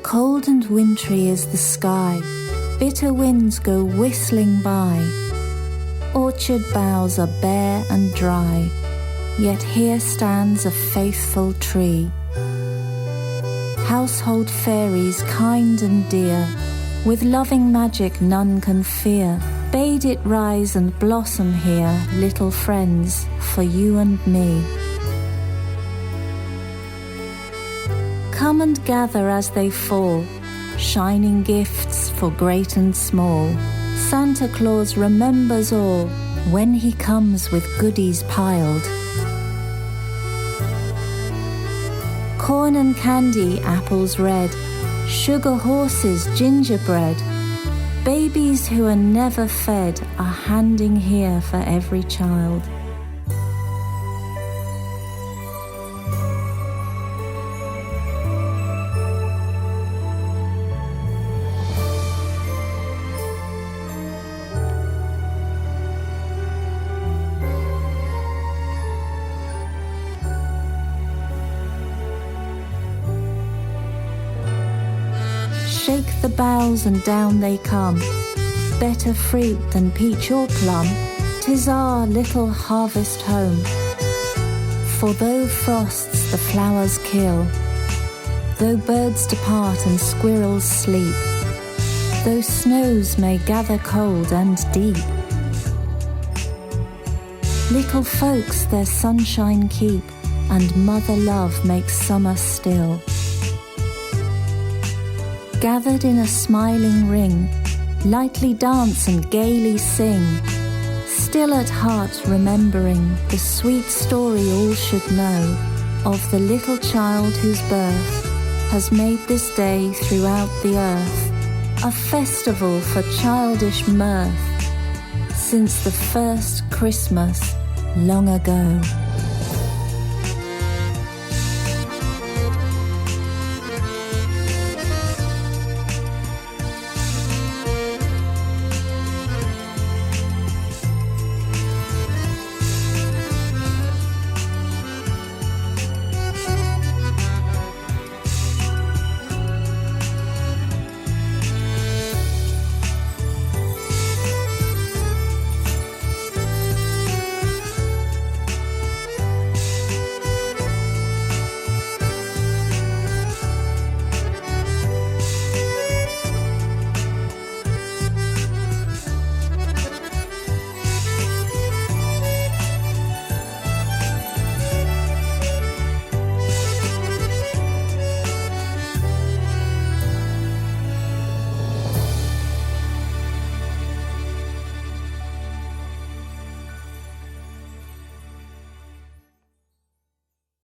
Cold and wintry is the sky, bitter winds go whistling by. Orchard boughs are bare and dry, yet here stands a faithful tree. Household fairies kind and dear, with loving magic none can fear, bade it rise and blossom here, little friends, for you and me. Come and gather as they fall, shining gifts for great and small. Santa Claus remembers all when he comes with goodies piled. Corn and candy, apples red, sugar horses, gingerbread. Babies who are never fed are handing here for every child. Shake the boughs and down they come, better fruit than peach or plum. 'Tis our little harvest home. For though frosts the flowers kill, though birds depart and squirrels sleep, though snows may gather cold and deep, little folks their sunshine keep, and mother love makes summer still. Gathered in a smiling ring, lightly dance and gaily sing, still at heart remembering the sweet story all should know of the little child whose birth has made this day throughout the earth a festival for childish mirth since the first Christmas long ago.